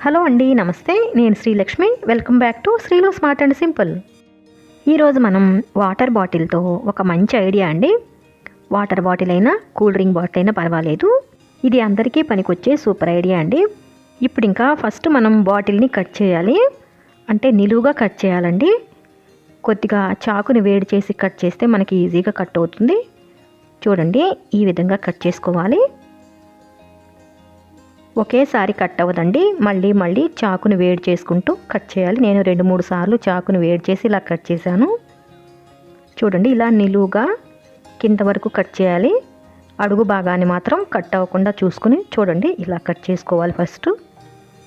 Hello అండి, నమస్తే. నేను Srilakshmi. Welcome back to Srilu smart and simple. ఈరోజు మనం వాటర్ బాటిల్తో ఒక మంచి ఐడియా అండి. వాటర్ బాటిల్ అయినా కూల్ డ్రింక్ బాటిల్ అయినా పర్వాలేదు, ఇది అందరికీ పనికొచ్చే సూపర్ ఐడియా అండి. ఇప్పుడు ఇంకా ఫస్ట్ మనం బాటిల్ని కట్ చేయాలి. అంటే నిలువుగా కట్ చేయాలండి. కొద్దిగా చాకుని వేడి చేసి కట్ చేస్తే మనకి ఈజీగా కట్ అవుతుంది. చూడండి, ఈ విధంగా కట్ చేసుకోవాలి. ఒకేసారి కట్ అవ్వదండి, మళ్ళీ చాకుని వేడి చేసుకుంటూ కట్ చేయాలి. నేను 2-3 సార్లు చాకుని వేడి చేసి ఇలా కట్ చేశాను. చూడండి, ఇలా నిలువుగా కింద వరకు కట్ చేయాలి. అడుగు భాగాన్ని మాత్రం కట్ అవ్వకుండా చూసుకుని చూడండి, ఇలా కట్ చేసుకోవాలి. ఫస్ట్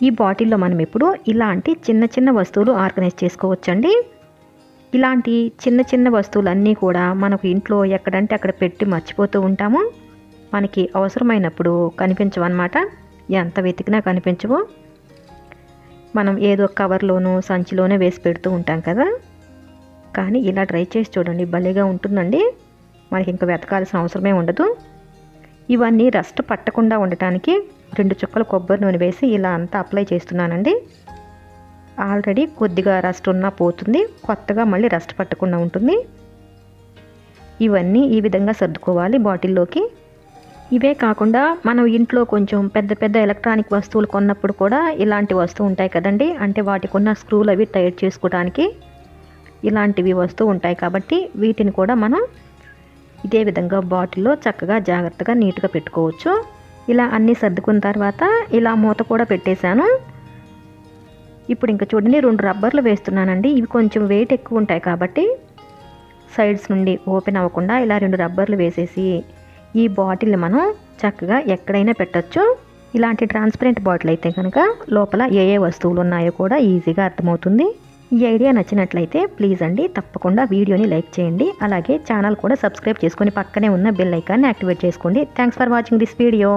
ఈ బాటిల్లో మనం ఇప్పుడు ఇలాంటి చిన్న చిన్న వస్తువులు ఆర్గనైజ్ చేసుకోవచ్చండి. ఇలాంటి చిన్న చిన్న వస్తువులన్నీ కూడా మనకు ఇంట్లో ఎక్కడంటే అక్కడ పెట్టి మర్చిపోతూ ఉంటాము. మనకి అవసరమైనప్పుడు కనిపించవన్నమాట. ఎంత వెతికినా కనిపించవు. మనం ఏదో కవర్లోనూ సంచిలోనే వేసి పెడుతూ ఉంటాం కదా. కానీ ఇలా ట్రై చేసి చూడండి, భలేగా ఉంటుందండి. మనకి ఇంకా వెతకాల్సిన అవసరమే ఉండదు. ఇవన్నీ రస్ట్ పట్టకుండా ఉండటానికి 2 చుక్కల కొబ్బరి నూనె వేసి ఇలా అంతా అప్లై చేస్తున్నానండి. ఆల్రెడీ కొద్దిగా రస్ట్ ఉన్నా పోతుంది, కొత్తగా మళ్ళీ రస్ట్ పట్టకుండా ఉంటుంది. ఇవన్నీ ఈ విధంగా సర్దుకోవాలి బాటిల్లోకి. ఇవే కాకుండా మనం ఇంట్లో కొంచెం పెద్ద పెద్ద ఎలక్ట్రానిక్ వస్తువులు కొన్నప్పుడు కూడా ఇలాంటి వస్తువు ఉంటాయి కదండి. అంటే వాటికి ఉన్న స్క్రూలు అవి టైట్ చేసుకోవడానికి ఇలాంటివి వస్తువు ఉంటాయి. కాబట్టి వీటిని కూడా మనం ఇదే విధంగా బాటిల్లో చక్కగా జాగ్రత్తగా నీట్గా పెట్టుకోవచ్చు. ఇలా అన్నీ సర్దుకున్న తర్వాత ఇలా మూత కూడా పెట్టేశాను. ఇప్పుడు ఇంకా చూడండి, 2 రబ్బర్లు వేస్తున్నానండి. ఇవి కొంచెం వెయిట్ ఎక్కువ ఉంటాయి కాబట్టి సైడ్స్ నుండి ఓపెన్ అవ్వకుండా ఇలా 2 రబ్బర్లు వేసేసి ఈ బాటిల్ని మనం చక్కగా ఎక్కడైనా పెట్టచ్చు. ఇలాంటి ట్రాన్స్పరెంట్ బాటిల్ అయితే కనుక లోపల ఏ వస్తువులు ఉన్నాయో కూడా ఈజీగా అర్థమవుతుంది. ఈ ఐడియా నచ్చినట్లయితే ప్లీజ్ అండి తప్పకుండా వీడియోని లైక్ చేయండి. అలాగే ఛానల్ కూడా సబ్స్క్రైబ్ చేసుకొని పక్కనే ఉన్న బెల్ ఐకాన్ని యాక్టివేట్ చేసుకోండి. Thanks for watching this video.